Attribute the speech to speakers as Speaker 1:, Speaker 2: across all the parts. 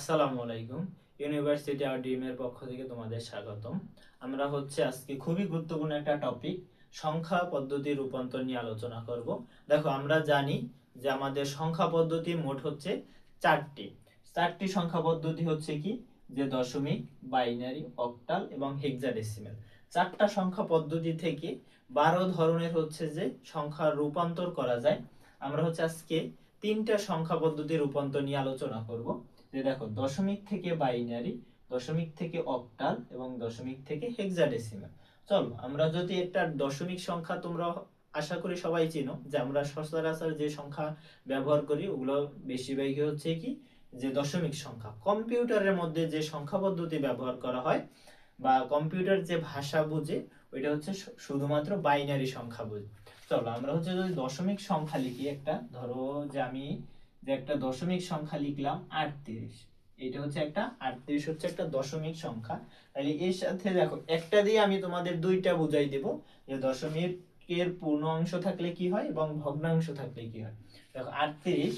Speaker 1: আসসালামু আলাইকুম। ইউনিভার্সিটি আর ডিম এর পক্ষ থেকে তোমাদের স্বাগতম। আমরা আজকে খুবই গুরুত্বপূর্ণ একটা টপিক সংখ্যা পদ্ধতি রূপান্তর নিয়ে আলোচনা করব। দেখো, আমরা জানি যে আমাদের সংখ্যা পদ্ধতি মোট চারটি। চারটি সংখ্যা পদ্ধতি কি, যে দশমিক, বাইনারি, অক্টাল এবং হেক্সাডেসিমাল। চারটা সংখ্যা পদ্ধতি থেকে 12 ধরনের যে সংখ্যা রূপান্তর করা যায়। আমরা আজকে তিনটা সংখ্যা পদ্ধতি রূপান্তর নিয়ে আলোচনা করব। যে দেখো, দশমিক থেকে বাইনারি, দশমিক থেকে অক্টাল এবং দশমিক থেকে হেক্সাডেসিমাল। চলো, আমরা যদি একটা দশমিক সংখ্যা, তোমরা আশা করি সবাই চিনো যে আমরা সচরাচর যে সংখ্যা ব্যবহার করি ওগুলো বেশিরভাগই কি, যে দশমিক সংখ্যা। কম্পিউটারের মধ্যে যে সংখ্যা পদ্ধতি ব্যবহার করা হয় বা কম্পিউটার যে ভাষা বুঝে ওইটা শুধুমাত্র বাইনারি সংখ্যা বুঝে। চলো, আমরা যদি দশমিক সংখ্যা লিখি, একটা ধরো যে আমি যে একটা দশমিক সংখ্যা লিখলাম 38। এটা একটা 38 একটা দশমিক সংখ্যা। তাহলে এর সাথে দেখো, একটা দিয়ে আমি তোমাদের দুইটা বুঝাই দেব, যে দশমিকের পূর্ণ অংশ থাকলে কি হয় এবং ভগ্নাংশ থাকলে কি হয়। দেখো, 38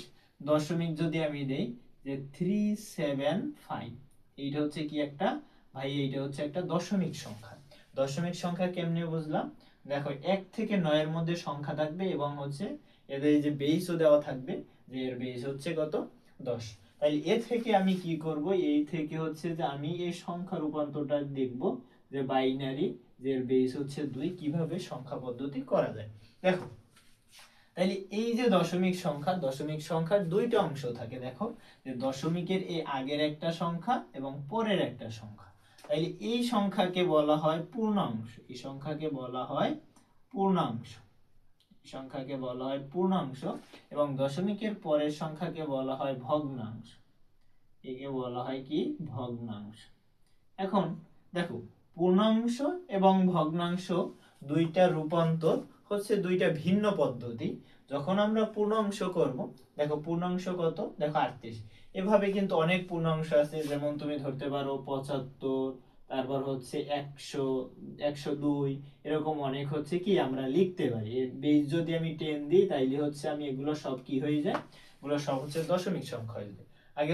Speaker 1: দশমিক যদি আমি দেই যে 375, এইটা কি একটা, ভাই এইটা একটা দশমিক সংখ্যা। দশমিক সংখ্যা কেমনে বুঝলাম? দেখো, 1 থেকে 9 এর মধ্যে সংখ্যা থাকবে এবং এদের যে বেসও দেওয়া থাকবে, যে এর বেস কত, 10। তাহলে এ থেকে আমি কি করব, এই থেকে যে আমি এই সংখ্যা রূপান্তরটা দেখব, যে বাইনারি, যে এর বেস 2, কিভাবে সংখ্যা পদ্ধতি করা যায়। দেখো, তাহলে এই যে দশমিক সংখ্যা, দশমিক সংখ্যার দুইটা অংশ থাকে। দেখো, যে দশমিকের এই আগের একটা সংখ্যা এবং পরের একটা সংখ্যা। তাহলে এই সংখ্যাকে বলা হয় পূর্ণাংশ, এই সংখ্যাকে বলা হয় পূর্ণাংশ, সংখ্যাকে বলা হয় পূর্ণাংশ, এবং দশমিকের পরের সংখ্যাকে বলা হয় ভগ্নাংশ, একে বলা হয় কি, ভগ্নাংশ। এখন দেখো, পূর্ণাংশ এবং ভগ্নাংশ দুইটা রূপান্তর দুইটা ভিন্ন পদ্ধতি। যখন আমরা পূর্ণাংশ করব, দেখো পূর্ণাংশ কত, দেখো 38। এভাবে কিন্তু অনেক পূর্ণাংশ আছে, যেমন তুমি ধরতে পারো 75, তারপর 100, 102, এরকম অনেক কি আমরা লিখতে পারি। এর বেস যদি আমি 10 দিই, তাইলে আমি এগুলো সব কি হয়ে যায়, এগুলো সব দশমিক সংখ্যা হয়ে যায়। আগে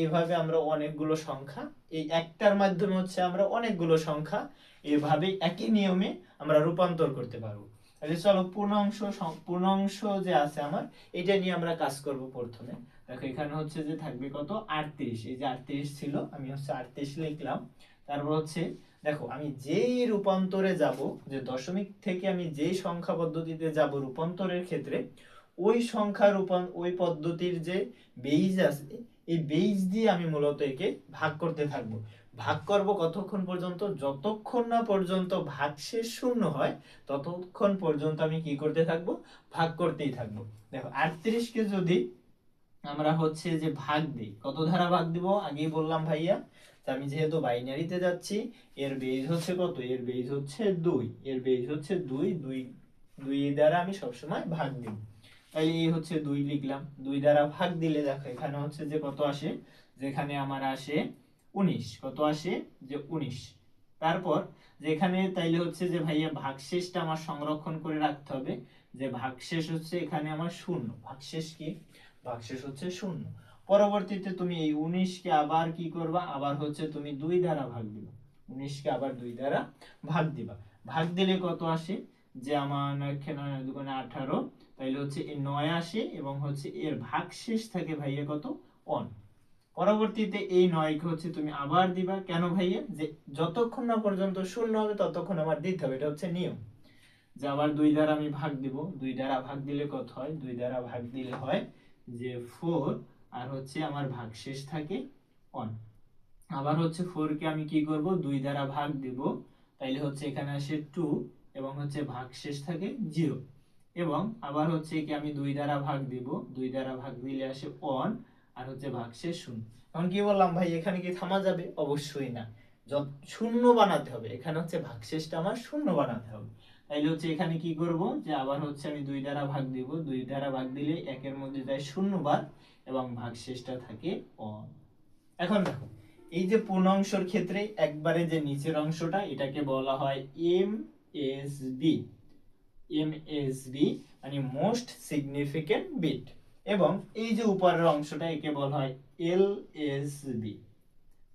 Speaker 1: এইভাবে আমরা অনেকগুলো সংখ্যা, এই একটার মাধ্যমে আমরা অনেকগুলো সংখ্যা এইভাবে একই নিয়মে আমরা রূপান্তর করতে পারবো। তাহলে চলো, পূর্ণাংশ যে আছে আমার, এটা নিয়ে আমরা কাজ করব প্রথমে। দেখো, এখানে যে থাকবে কত, 38। এই যে 38 ছিল, আমি 38 লিখলাম। তারপর দেখো, আমি যেই রূপান্তরে যাব, যে দশমিক থেকে আমি যেই সংখ্যা পদ্ধতিতে যাব রূপান্তরের ক্ষেত্রে, ওই সংখ্যা ওই পদ্ধতির যে বেইজ আছে, এই বেইজ দিয়ে আমি মূলত একে ভাগ করতে থাকবো। ভাগ করব কতক্ষণ পর্যন্ত, যতক্ষণ না পর্যন্ত ভাগশেষ শূন্য হয়, ততক্ষণ পর্যন্ত আমি কি করতে থাকবো, ভাগ করতেই থাকবো। দেখো, 38 কে যদি আমরা যে ভাগ দিই, কত ধারা ভাগ দিব আগেই বললাম ভাইয়া, আমি যেহেতু বাইনারিতে যাচ্ছি, এর বেজ কত, এর বেজ 2, এর বেজ 2, 2 2 দ্বারা আমি সবসময় ভাগ দিব। তাহলে এই 2 লিখলাম, 2 দ্বারা ভাগ দিলে দেখো এখানে যে কত আসে, যেখানে আমার আসে 19। কত আসে, যে 19। তারপর যেখানে তাইলে যে ভাইয়া ভাগশেষটা আমার সংরক্ষণ করে রাখতে হবে, যে ভাগশেষ এখানে আমার শূন্য। ভাগশেষ কি, ভাগশেষ 0। পরবর্তীতে তুমি এই 19 কে আবার কি করবা, আবার তুমি 2 দ্বারা ভাগ দিবা। 19 কে আবার 2 দ্বারা ভাগ দিবা। ভাগ দিলে কত আসে, যে আমার এখানে 2 18, তাইলে এই 9 আসে এবং এর ভাগশেষ থাকে ভাইয়া কত, 1। পরবর্তীতে এই 9 কে তুমি আবার দিবা। কেন ভাইয়া, যে যতক্ষণ না পর্যন্ত শূন্য হবে ততক্ষণ আমার দিতে হবে, এটা নিয়ম। যে আবার 2 দ্বারা আমি ভাগ দিব, 2 দ্বারা ভাগ দিলে কত হয়, 2 দ্বারা ভাগ দিলে হয় যে 4, আর আমার ভাগশেষ থাকে 1। আবার 4 কে আমি কি করব, 2 দ্বারা ভাগ দিব, তাইলে এখানে আসে 2 এবং ভাগশেষ থাকে 0। এবং আবার কি আমি 2 দ্বারা ভাগ দিব, 2 দ্বারা ভাগ দিলে আসে 1, আর ভাগশেষ 0। এখন কি বললাম ভাই, এখানে কি থামা যাবে? অবশ্যই না, শূন্য বানাতে হবে। এখানে ভাগশেষটা আমার শূন্য বানাতে হবে। তাইলে এখানে কি করব, যে আবার আমি 2 দ্বারা ভাগ দিব, 2 দ্বারা ভাগ দিলে 1 এর মধ্যে যায় 0 বার এবং ভাগশেষটা থাকে 1। এখন দেখো, এই যে পূর্ণাংশের ক্ষেত্রে একবারে যে নিচের অংশটা, এটাকে বলা হয় এমএসবি। এমএসবি মানে মোস্ট সিগনিফিকেন্ট বিট। এবং এই যে উপরের অংশটা একে বলা হয় এলএসবি,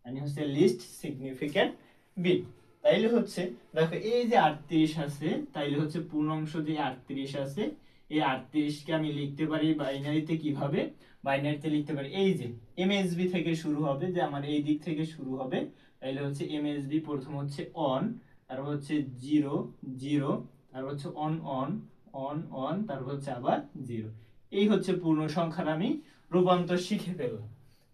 Speaker 1: মানে হচ্ছে লিস্ট সিগনিফিক্যান্ট বিট। তাইলে হচ্ছে দেখো এই যে 38 আছে, তাইলে হচ্ছে পূর্ণ অংশ যে 38 আছে, এই 38 কে আমি লিখতে পারি বাইনারিতে কিভাবে? বাইনারিতে লিখতে পারি এই যে এমএসবি থেকে শুরু হবে, যে আমার এই দিক থেকে শুরু হবে, তাইলে হচ্ছে এমএসবি প্রথম হচ্ছে অন, তারপর হচ্ছে 0 0, তারপর হচ্ছে অন অন অন অন, তারপর হচ্ছে আবার 0। এই হচ্ছে পূর্ণ সংখ্যার আমি রূপান্তর শিখে ফেললাম।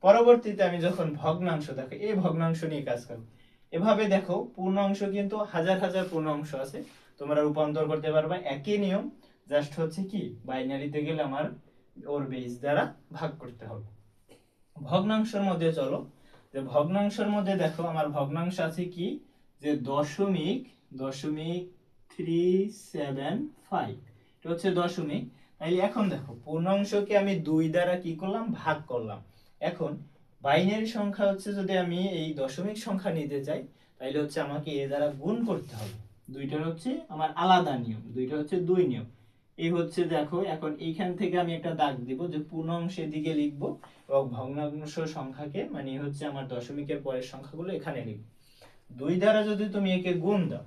Speaker 1: পরবর্তীতে আমি যখন ভগ্নাংশ, দেখো এই ভগ্নাংশ নিয়ে কাজ করব। এভাবে দেখো পূর্ণাংশ কিন্তু হাজার হাজার পূর্ণাংশ আছে, তোমরা রূপান্তর করতে পারবে একই নিয়ম, জাস্ট হচ্ছে কি বাইনারিতে গেলে আমার ওর বেস দ্বারা ভাগ করতে হবে। ভগ্নাংশের মধ্যে চলো, যে ভগ্নাংশের মধ্যে দেখো আমার ভগ্নাংশ আছে কি, যে দশমিক দশমিক 375, এটা হচ্ছে দশমিক। তাইলে এখন দেখো পূর্ণাংশকে আমি 2 দ্বারা কি করলাম? ভাগ করলাম। এখন বাইনারি সংখ্যা হচ্ছে যদি আমি এই দশমিক সংখ্যা নিতে চাই, তাইলে হচ্ছে আমাকে এ দ্বারা গুণ করতে হবে। দুইটার হচ্ছে আমার আলাদা নিয়ম, দুইটা হচ্ছে 2 নিয়ম। এই হচ্ছে দেখো, এখন এইখান থেকে আমি একটা দাগ দিব, যে পূর্ণাংশের দিকে লিখব এবং ভগ্নাংশ সংখ্যাকে মানে হচ্ছে আমার দশমিকের পরের সংখ্যাগুলো এখানে লিখব। 2 দ্বারা যদি তুমি একে গুণ দাও,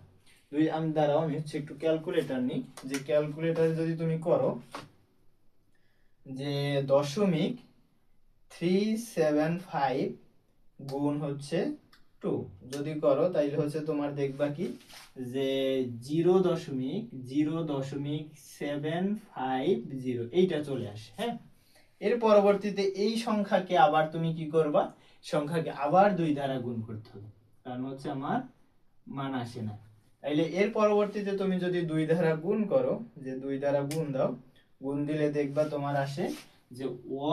Speaker 1: আমি হচ্ছে একটু ক্যালকুলেটর নিই, যে ক্যালকুলেটরে যদি তুমি করো যে দশমিক 375 গুণ হচ্ছে 2 যদি করো, তাইলে হচ্ছে তোমার দেখবা কি যে 0.0.750 এইটা চলে আসে। হ্যাঁ, এর পরবর্তীতে এই সংখ্যাকে আবার তুমি কি করবা? সংখ্যাকে আবার 2 দ্বারা গুণ করতে হবে, কারণ হচ্ছে আমার মান আসে না। তাইলে এর পরবর্তীতে তুমি যদি 2 দ্বারা গুণ করো, যে 2 দ্বারা গুণ দাও, গুণ দিলে দেখবা তোমার আসে যে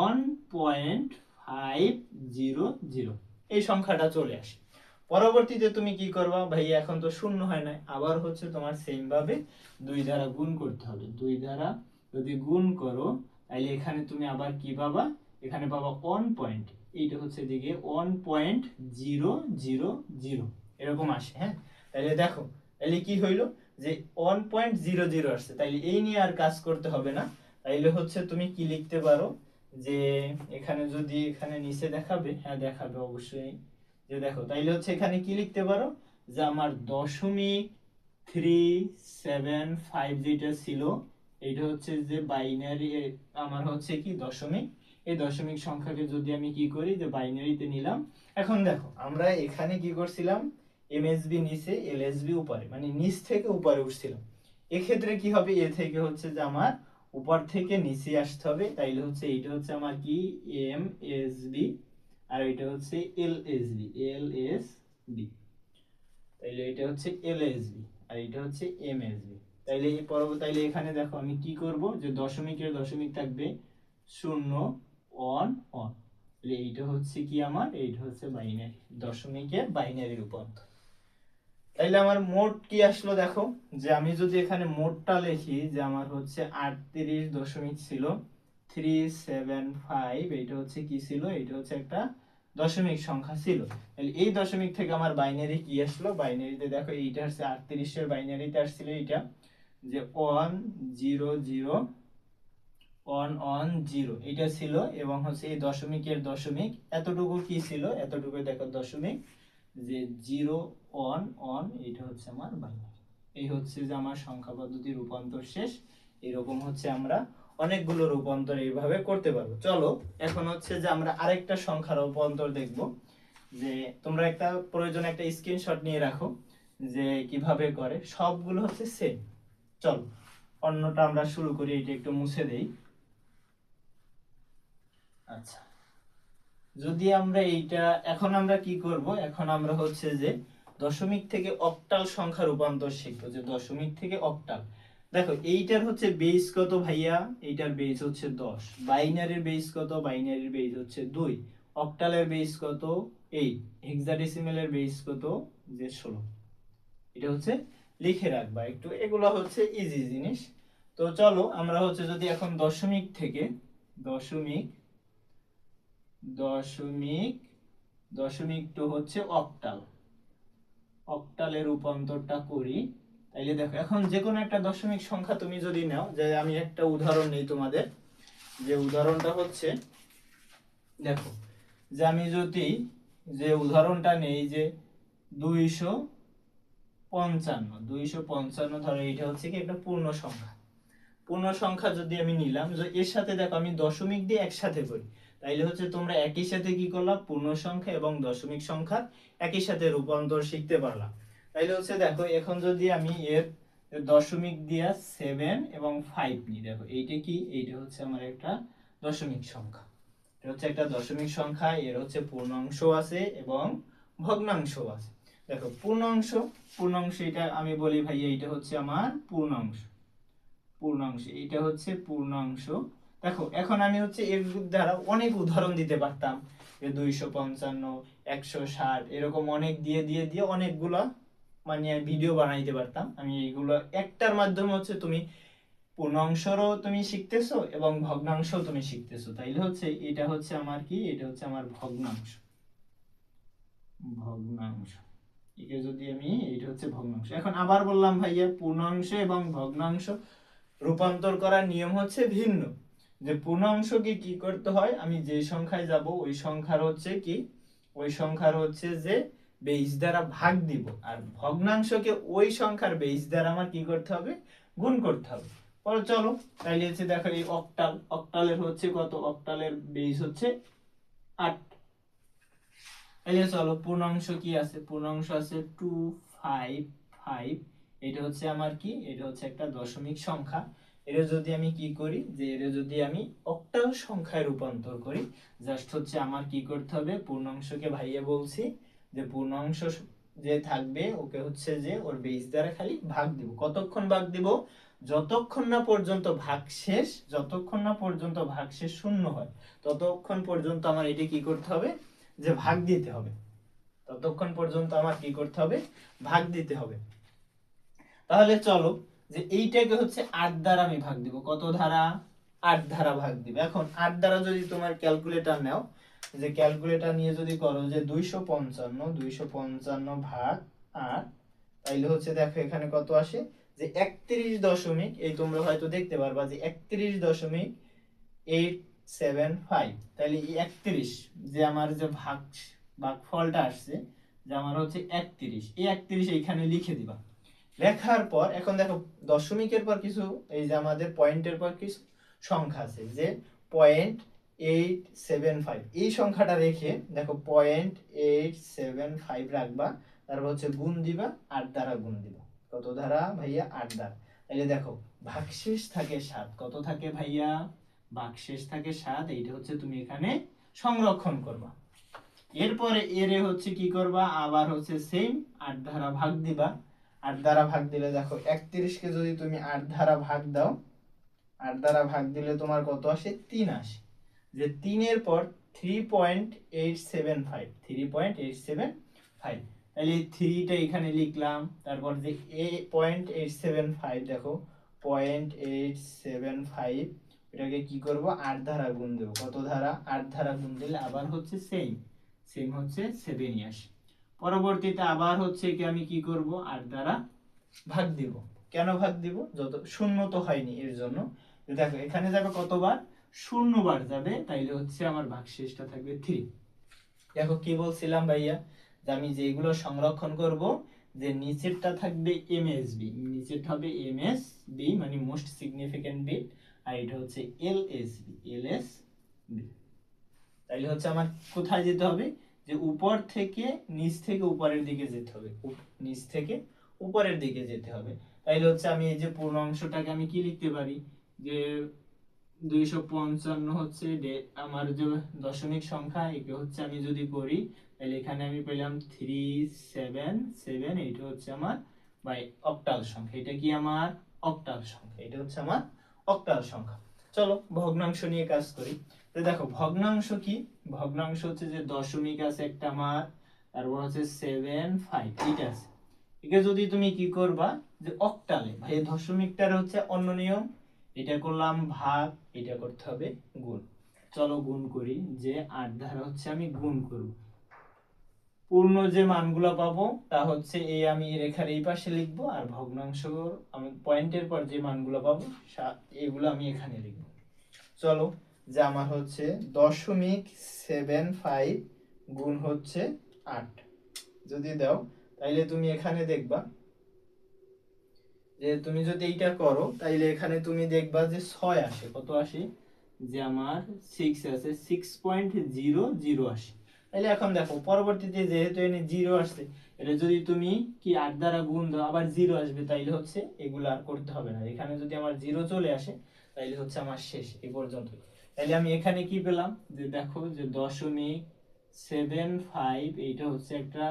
Speaker 1: 1.500, এই সংখ্যাটা চলে আসে। পরবর্তীতে তুমি কি করবা? ভাই এখন তো শূন্য হয় না, আবার হচ্ছে তোমার সেম ভাবে 2 দ্বারা গুণ করতে হবে। 2 দ্বারা যদি গুণ করো, তাহলে এখানে তুমি আবার কি পাবা? এখানে পাবা 1 পয়েন্ট, এইটা হচ্ছে দিকে 1.000 এরকম আসে। হ্যাঁ, তাহলে দেখো তাহলে কি হইলো, যে 1.00 আসছে, তাইলে এই নিয়ে আর কাজ করতে হবে না। তাইলে হচ্ছে তুমি কি লিখতে পারো, যে এখানে যদি এখানে নিচে দেখাবে, হ্যাঁ দেখাবে অবশ্যই, যে দেখো তাইলে হচ্ছে এখানে কি লিখতে পারো, যে আমার 0.375 যেটা ছিল, এটা হচ্ছে যে বাইনারি, আমার হচ্ছে কি দশমিক, এই দশমিক সংখ্যাকে যদি আমি কি করি, যে বাইনারিতে নিলাম। এখন দেখো আমরা এখানে কি করছিলাম, এমএসবি নিচে এলএসবি উপরে, মানে নিচ থেকে উপরে উঠছিলাম। এক্ষেত্রে কি হবে, এ থেকে হচ্ছে যে আমার উপর থেকে নিচে আসতে হবে, তাইলে হচ্ছে এইটা হচ্ছে আমার কি এমএসবি, আর এটা হচ্ছে এলএসবি এলএসবি, তাইলে এটা হচ্ছে এলএসবি আর এটা হচ্ছে এমএসবি। তাইলে এই তাইলে এখানে দেখো আমি কি করব, যে দশমিকের দশমিক থাকবে 0 1 1, তাহলে এইটা হচ্ছে কি আমার, এইটা হচ্ছে বাইনারি, দশমিকের বাইনারি রূপান্তর। তাইলে আমার মোট কি আসলো দেখো, যে আমি যদি এখানে মোটটা লিখি, যে আমার হচ্ছে 38 দশমিক ছিল 375, এটা হচ্ছে কি ছিল, এটা হচ্ছে একটা দশমিক সংখ্যা ছিল। তাহলে এই দশমিক থেকে আমার বাইনারি কি আসলো, বাইনারিতে দেখো এইটা আসছে 38 এর বাইনারিতে আসছিল এইটা, যে 100 এটা ছিল, এবং হচ্ছে এই দশমিকের দশমিক এতটুকু কি ছিল, এতটুকু দেখো দশমিক, যে 0 1 1, এটা হচ্ছে আমার বাইনারি। এই হচ্ছে যে আমার সংখ্যা পদ্ধতি রূপান্তর শেষ। এরকম হচ্ছে আমরা অনেকগুলো রূপান্তর এইভাবে করতে পারবো। চলো এখন হচ্ছে যে আমরা আরেকটা সংখ্যার রূপান্তর দেখব, যে তোমরা একটা প্রয়োজনে একটা স্ক্রিনশট নিয়ে রাখো, যে কিভাবে করে, সবগুলো হচ্ছে সেম। চলো অন্যটা আমরা শুরু করি, এটা একটু মুছে দেই। আচ্ছা, যদি আমরা এইটা, এখন আমরা কি করব, এখন আমরা হচ্ছে যে দশমিক থেকে অক্টাল সংখ্যা রূপান্তর শিখবো, যে দশমিক থেকে অক্টাল। দেখো এইটার হচ্ছে বেস কত ভাইয়া, এইটার বেস হচ্ছে 10, বাইনারির বেস কত, বাইনারির বেস হচ্ছে 2, অক্টালের বেস কত 8, হেক্সাডেসিমেলের বেস কত, যে 16। এটা হচ্ছে লিখে রাখবা একটু, এগুলো হচ্ছে ইজি জিনিস। তো চলো আমরা হচ্ছে যদি এখন দশমিক থেকে দশমিক দশমিক দশমিক টু হচ্ছে অক্টাল, অক্টালের রূপান্তরটা করি। তাইলে দেখো এখন যে কোনো একটা দশমিক সংখ্যা তুমি যদি নাও, যে আমি একটা উদাহরণ নেই তোমাদের, যে উদাহরণটা হচ্ছে, দেখো যে আমি যদি যে উদাহরণটা নেই যে 255 ধরো, এটা হচ্ছে কি একটা পূর্ণ সংখ্যা। পূর্ণ সংখ্যা যদি আমি নিলাম, যে এর সাথে দেখো আমি দশমিক দিয়ে একসাথে করি, তাইলে হচ্ছে তোমরা একই সাথে কি করলাম, পূর্ণ সংখ্যা এবং দশমিক সংখ্যার একই সাথে রূপান্তর শিখতে পারলাম। তাইলে হচ্ছে দেখো এখন যদি আমি এর দশমিক দিয়া 7 এবং 5 নিই, দেখো এইটা কি, এইটা হচ্ছে আমার একটা দশমিক সংখ্যা। এটা হচ্ছে একটা দশমিক সংখ্যা, এর হচ্ছে পূর্ণাংশ আছে এবং ভগ্নাংশ আছে। দেখো পূর্ণাংশ, এটা আমি বলি ভাই এইটা হচ্ছে আমার পূর্ণাংশ, এটা হচ্ছে পূর্ণাংশ। দেখো এখন আমি হচ্ছে এর দ্বারা অনেক উদাহরণ দিতে পারতাম, যে 255, 160 এরকম অনেক দিয়ে দিয়ে দিয়ে অনেকগুলো মানে ভিডিও বানাইতে পারতাম। আমি এইগুলো একটার মাধ্যমে হচ্ছে তুমি পূর্ণাংশরও তুমি শিখতেছো এবং ভগ্নাংশও তুমি শিখতেছো। তাইলে হচ্ছে এটা হচ্ছে আমার কি, এটা হচ্ছে আমার ভগ্নাংশ। একে যদি আমি, এটা হচ্ছে ভগ্নাংশ। এখন আবার বললাম ভাইয়া পূর্ণাংশ এবং ভগ্নাংশ রূপান্তর করার নিয়ম হচ্ছে ভিন্ন। যে পূর্ণাংশকে কি করতে হয়, আমি যে সংখ্যায় যাব ওই সংখ্যার হচ্ছে কি, ওই সংখ্যার হচ্ছে যে বেস দ্বারা ভাগ দিব, আর ভগ্নাংশকে ওই সংখ্যার বেস দ্বারা আমার কি করতে হবে, গুণ করতে হবে। পরে চলো তাইলে হচ্ছে দেখো এই অক্টালের হচ্ছে কত, অক্টালের বেস হচ্ছে 8। তাইলে চলো পূর্ণাংশ কি আছে, পূর্ণাংশ আছে 255। এটা হচ্ছে আমার কি, এটা হচ্ছে একটা দশমিক সংখ্যা। এটা যদি আমি কি করি, যে এটা যদি আমি অক্টাল সংখ্যায় রূপান্তর করি, জাস্ট হচ্ছে আমার কি করতে হবে, পূর্ণাংশকে ভাইয়া বলছি যে পূর্ণাংশ যে থাকবে ওকে হচ্ছে যে ওর বেস দ্বারা খালি ভাগ দিব। কতক্ষণ ভাগ দিব, যতক্ষণ না পর্যন্ত ভাগশেষ, শূন্য হয় ততক্ষণ পর্যন্ত আমার এটা কি করতে হবে, যে ভাগ দিতে হবে। ততক্ষণ পর্যন্ত আমার কি করতে হবে, ভাগ দিতে হবে। তাহলে চলো যে এইটাকে হচ্ছে 8 দ্বারা আমি ভাগ দিব, কত ধারা, 8 ধারা ভাগ দিব। এখন 8 দ্বারা যদি তোমার ক্যালকুলেটর নাও, যে ক্যালকুলেটর নিয়ে যদি করো যে 255 ভাগ 8, তাইলে হচ্ছে দেখো এখানে কত আসে, যে 31 দশমিক, এই তোমরা হয়তো দেখতে পারবা যে 31.875। তাহলে এই 31 যে আমার যে ভাগফলটা আসছে, যে আমার হচ্ছে 31, এই 31 এইখানে লিখে দিবা। লেখার পর এখন দেখো দশমিকের পর কিছু, এই যে আমাদের পয়েন্টের পর কিছু সংখ্যা আছে, যে 0.875, এই সংখ্যাটা রেখে দেখো 0.875 রাখবা, তারপর হচ্ছে গুণ দিবা, 8 দ্বারা গুণ দিবা। কত দ্বারা ভাইয়া, 8 দ্বারা। তাহলে দেখো ভাগশেষ থাকে 7, কত থাকে ভাইয়া, ভাগশেষ থাকে 7। এইটা হচ্ছে তুমি এখানে সংরক্ষণ করবা। এরপরে এর হচ্ছে কি করবা, আবার হচ্ছে সেম 8 দ্বারা ভাগ দিবা। 8 দ্বারা ভাগ দিলে দেখো 31 কে যদি তুমি 8 দ্বারা ভাগ দাও, 8 দ্বারা ভাগ দিলে তোমার কত আসে, 3 আসে। যে 3 এর পর 3.875, তাহলে এই 3টা এখানে লিখলাম। তারপর যে 0.875, দেখো 0.875, এটাকে কি করব, 8 দ্বারা গুণ দেব। কত দ্বারা, 8 দ্বারা গুণ দিলে আবার হচ্ছে সেম হচ্ছে 7 আসে। পরবর্তীতে আবার হচ্ছে কি আমি কি করব, 8 দ্বারা ভাগ দিব। কেন ভাগ দিব, যত শূন্য তো হয়নি এর জন্য। দেখো এখানে যাবে কতবার, 0 বার যাবে, তাইলে হচ্ছে আমার ভাগশেষটা থাকবে 3। দেখো কি বলছিলাম ভাইয়া, যে আমি যেগুলো সংরক্ষণ করব, যে নিচেরটা থাকবে এমএসবি, নিচেরটা হবে এমএসবি মানে মোস্ট সিগনিফিকেন্ট বিট, আর এটা হচ্ছে এলএসবি। তাইলে হচ্ছে আমার কোথায় যেতে হবে, যে উপর থেকে নিচ থেকে উপরের দিকে যেতে হবে, নিচ থেকে উপরের দিকে যেতে হবে। তাইলে হচ্ছে আমি এই যে পূর্ণ অংশটাকে আমি কি লিখতে পারি, যে 255 হচ্ছে আমার যে দশমিক সংখ্যা, একে হচ্ছে আমি যদি করি, তাহলে এখানে আমি পেলাম 377, এটা হচ্ছে আমার বাই অক্টাল সংখ্যা। এটা কি আমার অক্টাল সংখ্যা, এটা হচ্ছে আমার অক্টাল সংখ্যা। চলো ভগ্নাংশ নিয়ে কাজ করি। তো দেখো ভগ্নাংশ কি, ভগ্নাংশ হচ্ছে যে দশমিক আছে একটা আমার, তারপর হচ্ছে 7, 5, এটা আছে। একে যদি তুমি কি করবা, যে অক্টালে, ভাই দশমিকটার হচ্ছে অন্য নিয়ম, এটা করলাম ভাগ, এটা করতে হবে গুণ। চলো গুণ করি, যে 8 দ্বারা হচ্ছে আমি গুণ করব। পূর্ণ যে মানগুলো পাবো তা হচ্ছে এই আমি রেখার এই পাশে লিখবো, আর ভগ্নাংশ আমি পয়েন্টের পর যে মানগুলো পাবো এগুলো আমি এখানে লিখবো। চলো যে আমার হচ্ছে 0.75 গুণ হচ্ছে 8 যদি দাও, তাইলে তুমি এখানে দেখবা যে তুমি যদি এইটা করো তাইলে এখানে তুমি দেখবা যে 6 আসে। কত আসে? যে আমার 6 আছে, 6.00 আসে। তাইলে এখন দেখো পরবর্তীতে যেহেতু এনে 0 আসছে, এটা যদি তুমি কি 8 দ্বারা গুণ দাও আবার 0 আসবে, তাইলে হচ্ছে এগুলো আর করতে হবে না। এখানে যদি আমার 0 চলে আসে তাইলে হচ্ছে আমার শেষ এই পর্যন্ত। তাইলে আমি এখানে কি পেলাম? যে দেখো যে 0.75, এইটা হচ্ছে একটা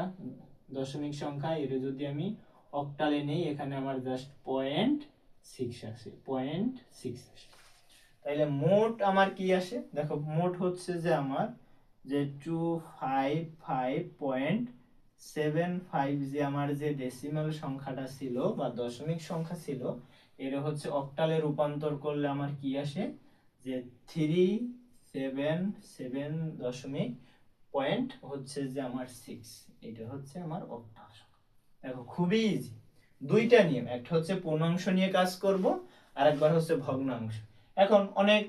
Speaker 1: দশমিক সংখ্যা। এটা যদি আমি অক্টালে নেই, এখানে আমার জাস্ট 0.6 আসে, 0.6 আসে। তাইলে মোট আমার কি আসে? দেখো মোট হচ্ছে যে আমার যে 255.75, যে আমার যে ডেসিমাল সংখ্যাটা ছিল বা দশমিক সংখ্যা ছিল, এর হচ্ছে অক্টালে রূপান্তর করলে আমার কি আসে? যে 377 দশমিক পয়েন্ট হচ্ছে যে আমার 6। এটা হচ্ছে আমার অক্টাল সংখ্যা। দেখো খুবই ইজি। দুইটা নিয়ম, একটা হচ্ছে পূর্ণাংশ নিয়ে কাজ করব, আর একবার হচ্ছে ভগ্নাংশ। এখন অনেক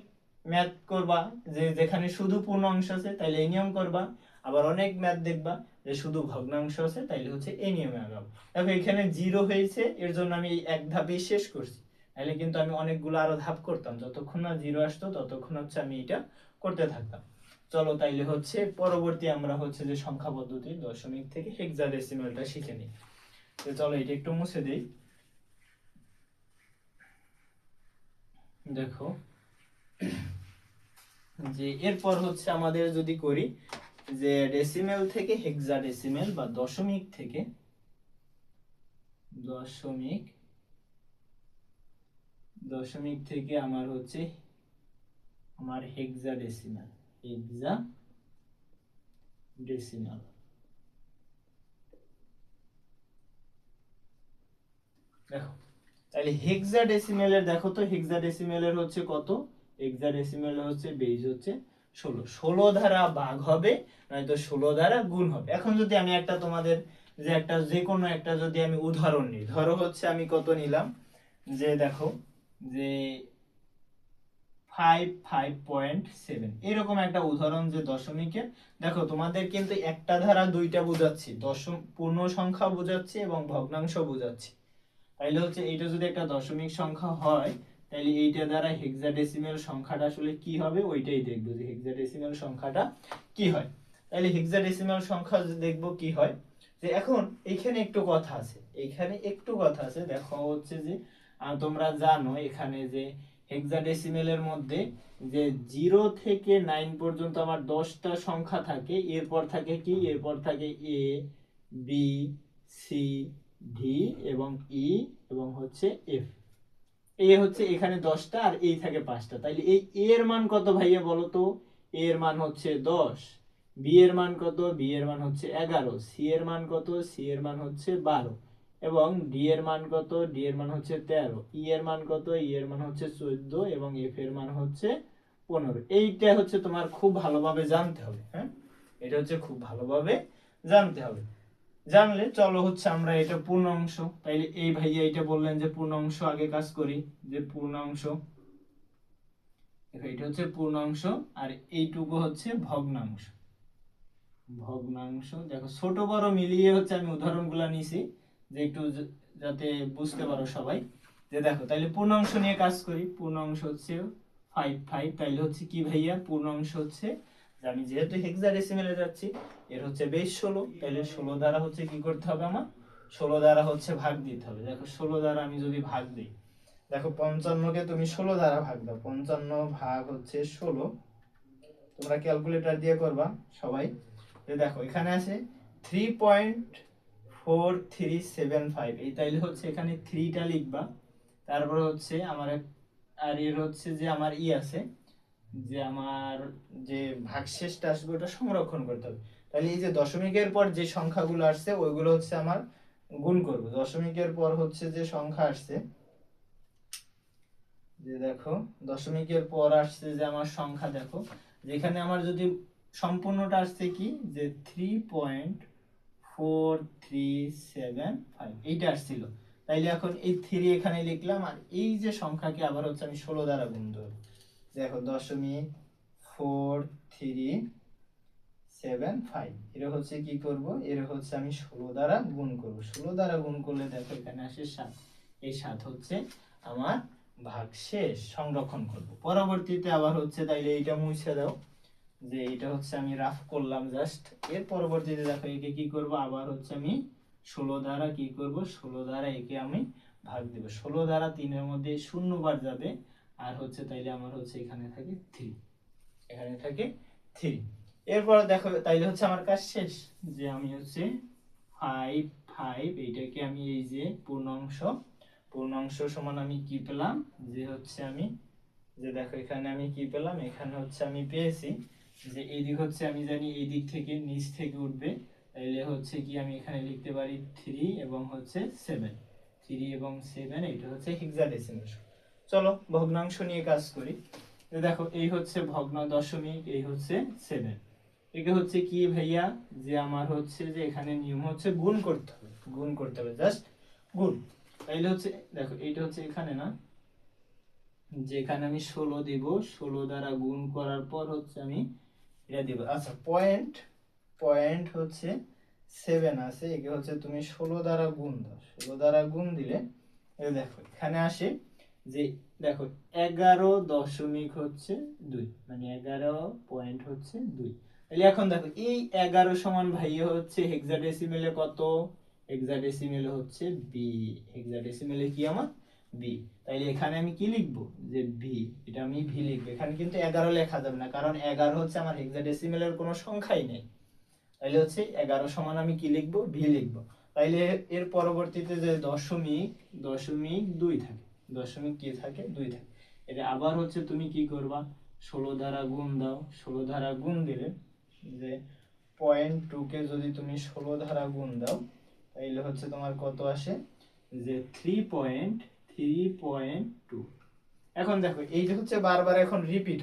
Speaker 1: ম্যাথ করবা যে যেখানে শুধু পূর্ণাংশ আছে তাইলে এই নিয়ম করবা, আবার অনেক ম্যাথ দেখবা যে শুধু ভগ্নাংশ আছে তাইলে হচ্ছে এই নিয়মে আগাবো। দেখো এখানে 0 হয়েছে, এর জন্য আমি এই এক ধাপেই শেষ করছি। তাহলে কিন্তু আমি অনেকগুলো আরো ধাপ করতাম, যতক্ষণ না 0 আসতো ততক্ষণ হচ্ছে আমি এটা করতে থাকতাম। চলো তাইলে হচ্ছে পরবর্তী আমরা হচ্ছে যে সংখ্যা পদ্ধতি দশমিক থেকে হেক্সাডেসিমালটা শিখে নিই। তো চলো এটা একটু মুছে দেই। দেখো যে এরপর হচ্ছে আমাদের যদি করি যে ডেসিমেল থেকে হেক্সাডেসিমেল বা দশমিক থেকে দশমিক থেকে আমার হচ্ছে আমার হেক্সাডেসিমাল দেখো তাহলে হেক্সাডেসিমেলের দেখো তো হেক্সাডেসিমেলের হচ্ছে কত? হেক্সাডেসিমেলের হচ্ছে বেজ হচ্ছে 16। 16 দ্বারা ভাগ হবে, নয়তো 16 দ্বারা গুণ হবে। এখন যদি আমি একটা তোমাদের যে একটা যে কোনো একটা যদি আমি উদাহরণ নিই, ধরো হচ্ছে আমি কত নিলাম, যে দেখো যে 55.7 এরকম একটা উদাহরণ যে দশমিকের। দেখো তোমাদের কিন্তু একটা ধারা দুইটা বোঝাচ্ছি, পূর্ণ সংখ্যা বোঝাচ্ছি এবং ভগ্নাংশ বোঝাচ্ছি। তাইলে হচ্ছে এইটা যদি একটা দশমিক সংখ্যা হয়, তাহলে এইটা দ্বারা হেক্সাডেসিমাল সংখ্যাটা আসলে কি হবে ওইটাই দেখবো, যে হেক্সাডেসিমাল সংখ্যাটা কি হয়। তাহলে হেক্সাডেসিমাল সংখ্যা দেখবো কি হয়। যে এখন এইখানে একটু কথা আছে, দেখো হচ্ছে যে তোমরা জানো এখানে যে হেক্সাডেসিমেলের মধ্যে যে 0 থেকে 9 পর্যন্ত আমার 10টা সংখ্যা থাকে। এরপর থাকে কি? এরপর থাকে এ, বি, সি, ডি এবং ই এবং হচ্ছে এফ। এ হচ্ছে এখানে 10টা আর এই থাকে 5টা। তাইলে এই এর মান কত ভাইয়া বলো তো? এর মান হচ্ছে 10। বি এর মান কত? বি এর মান হচ্ছে 11। সি এর মান কত? সি এর মান হচ্ছে 12। এবং ডি এর মান কত? ডি এর মান হচ্ছে 13। ই এর মান কত? ই এর মান হচ্ছে 14 এবং এফ এর মান হচ্ছে 15। এইটা হচ্ছে তোমার খুব ভালোভাবে জানতে হবে। হ্যাঁ, এটা হচ্ছে খুব ভালোভাবে জানতে হবে। জানলে চলো হচ্ছে আমরা এটা পূর্ণাংশ। তাইলে এই ভাইয়া এটা বললেন যে পূর্ণাংশ আগে কাজ করি, যে পূর্ণাংশ। এটা হচ্ছে পূর্ণাংশ আর এইটুকু হচ্ছে ভগ্নাংশ। দেখো ছোট বড় মিলিয়ে হচ্ছে আমি উদাহরণগুলো নিছি, যে একটু যাতে বুঝতে পারো সবাই। যে দেখো তাইলে পূর্ণাংশ নিয়ে কাজ করি। পূর্ণাংশ হচ্ছে 55। তাইলে হচ্ছে কি ভাইয়া? পূর্ণাংশ হচ্ছে আমি যেহেতু হেক্সাডেসিমেলে যাচ্ছি, এর হচ্ছে বেস 16। তাইলে 16 দ্বারা হচ্ছে কি করতে হবে আমার? 16 দ্বারা হচ্ছে ভাগ দিতে হবে। দেখো 16 দ্বারা আমি যদি ভাগ দিই, দেখো 55কে তুমি 16 দ্বারা ভাগ দাও, 55 ভাগ হচ্ছে 16। তোমরা ক্যালকুলেটর দিয়ে করবা সবাই। দেখো এখানে আছে 3.4375। এই তাইলে হচ্ছে এখানে 3টা লিখবা। তারপর হচ্ছে আমার আর এর হচ্ছে যে আমার আছে যে আমার যে ভাগশেষটা আসবে ওটা সংরক্ষণ করতে হবে। তাহলে এই যে দশমিকের পর যে সংখ্যাগুলো আসছে ওইগুলো হচ্ছে আমার গুণ করব। দশমিকের পর হচ্ছে যে সংখ্যা আসছে, যে দেখো দশমিকের পর আসছে যে আমার সংখ্যা, দেখো যেখানে আমার যদি সম্পূর্ণটা আসছে কি যে 3.4375 এইটা আসছিল। তাইলে এখন এই 3 এখানে লিখলাম, আর এই যে সংখ্যাকে আবার হচ্ছে আমি 16 দ্বারা গুণ করব। দেখো দশমিক 4375। এর হচ্ছে কি করব, এর হচ্ছে আমি 16 দ্বারা গুণ করব। 16 দ্বারা গুণ করলে দেখো এখানে আসে 7। এই 7 হচ্ছে আমার ভাগশেষ। সংরক্ষণ করব। পরবর্তীতে আবার হচ্ছে, তাইলে এইটা মুছে দাও, যে এটা হচ্ছে আমি রাফ করলাম জাস্ট। এর পরবর্তীতে দেখো একে কি করব, আবার হচ্ছে আমি 16 দ্বারা কি করব, 16 দ্বারা একে আমি ভাগ দেব। 16 দ্বারা 3 এর মধ্যে শূন্য বার যাবে, আর হচ্ছে তাইলে আমার হচ্ছে এখানে থাকে 3, এখানে থাকে 3। এরপর দেখো তাইলে হচ্ছে আমার কাজ শেষ, যে আমি হচ্ছে 5 এইটাকে আমি এই যে পূর্ণাংশ সমান আমি কি পেলাম, যে হচ্ছে আমি, যে দেখো এখানে আমি কি পেলাম, এখানে হচ্ছে আমি পেয়েছি যে এই দিক হচ্ছে আমি জানি এই দিক থেকে নিচ থেকে উঠবে, তাইলে হচ্ছে কি আমি এখানে লিখতে পারি 3 এবং হচ্ছে 7। 3 এবং 7 এটা হচ্ছে হেক্সাডেসিমাল। চলো ভগ্নাংশ নিয়ে কাজ করি। দেখো এই হচ্ছে ভগ্ন দশমিক, এই হচ্ছে 7। একে হচ্ছে কি ভাইয়া, যে আমার হচ্ছে যে এখানে নিয়ম হচ্ছে গুণ করতে হবে, জাস্ট গুণ। তাইলে হচ্ছে দেখো এইটা হচ্ছে এখানে না, যেখানে আমি 16 দিব, 16 দ্বারা গুণ করার পর হচ্ছে আমি এটা দিব। আচ্ছা, পয়েন্ট হচ্ছে 7 আছে, একে হচ্ছে তুমি 16 দ্বারা গুণ দাও। 16 দ্বারা গুণ দিলে এই দেখো এখানে আসে যে দেখো 11 দশমিক হচ্ছে 2, মানে 11 পয়েন্ট হচ্ছে 2। তাহলে এখন দেখো এই 11 সমান ভাইয়া হচ্ছে হেক্সাডেসিমেলে কত, হেক্সাডেসিমেলে হচ্ছে বি, হেক্সাডেসিমেলে কি আমার বি। তাইলে এখানে আমি কি লিখবো, যে ভি, এটা আমি ভি লিখবো। এখানে কিন্তু 11 লেখা যাবে না, কারণ 11 হচ্ছে আমার হেক্সাডেসিমেলের কোনো সংখ্যাই নেই। তাইলে হচ্ছে 11 সমান আমি কি লিখবো, ভি লিখবো। তাইলে এর পরবর্তীতে যে দশমিক 2 থাকে, দশমিক কি থাকে, 2 থাকে। এটা আবার হচ্ছে তুমি কি করবা, 16 দ্বারা গুণ দাও। 16 দ্বারা গুণ দিলে, যে 0.2 কে যদি তুমি 16 দ্বারা গুণ দাও, তাইলে হচ্ছে তোমার কত আসে, যে 3.2। এখন দেখো এই যে হচ্ছে বারবার এখন রিপিট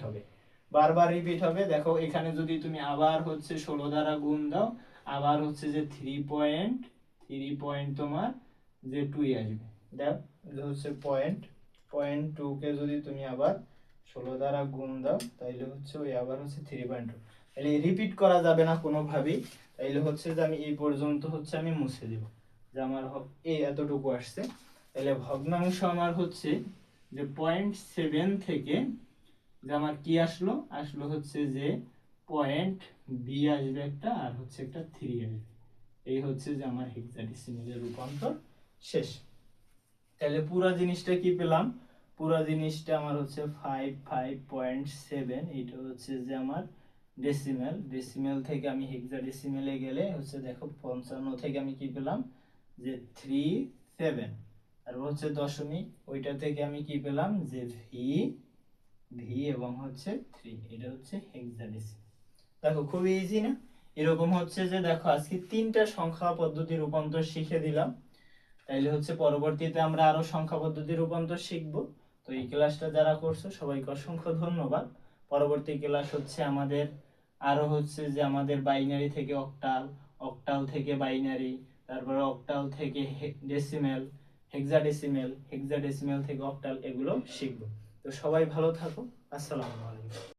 Speaker 1: হবে, দেখো এখানে যদি তুমি আবার হচ্ছে 16 দ্বারা গুণ দাও, আবার হচ্ছে যে 3 পয়েন্ট তোমার যে 2 আসবে। দেখো যে হচ্ছে পয়েন্ট 2 কে যদি তুমি আবার 16 দ্বারা গুণ দাও, তাইলে হচ্ছে ওই আবার হচ্ছে 3.2। তাহলে রিপিট করা যাবে না কোনোভাবেই। তাইলে হচ্ছে যে আমি এই পর্যন্ত হচ্ছে আমি মুছে দেব, যে আমার এই এতটুকু আসছে। তাহলে ভগ্নাংশ আমার হচ্ছে যে 0.7 থেকে যে আমার কি আসলো হচ্ছে যে পয়েন্ট বি আসবে একটা, আর হচ্ছে একটা 3 আসবে। এই হচ্ছে যে আমার হেক্সাডেসিমেলের রূপান্তর শেষ। তাহলে পুরো জিনিসটা কি পেলাম, পুরো জিনিসটা আমার হচ্ছে 5.7। এটা হচ্ছে যে আমার ডেসিমেল থেকে আমি হেক্সাডেসিমেলে গেলে হচ্ছে দেখো 55 থেকে আমি কি পেলাম, যে 37। তারপর হচ্ছে দশমিক, ওইটা থেকে আমি কি পেলাম, যে ভি এবং হচ্ছে 3। এটা হচ্ছে হেক্সাডেসিমেল। দেখো খুবই ইজি না? এরকম হচ্ছে যে দেখো আজকে 3টা সংখ্যা পদ্ধতি রূপান্তর শিখে দিলাম। তাইলে হচ্ছে পরবর্তীতে আমরা আরো সংখ্যা পদ্ধতি রূপান্তর শিখব। তো এই ক্লাসটা যারা করছো সবাইকে অসংখ্য ধন্যবাদ। পরবর্তী ক্লাস হচ্ছে আমাদের আরো হচ্ছে যে আমাদের বাইনারি থেকে অক্টাল, অক্টাল থেকে বাইনারি, তারপরে অক্টাল থেকে ডেসিমেল, হেক্সাডেসিমেল থেকে অক্টাল, এগুলো শিখব। তো সবাই ভালো থাকো। আসসালামু আলাইকুম।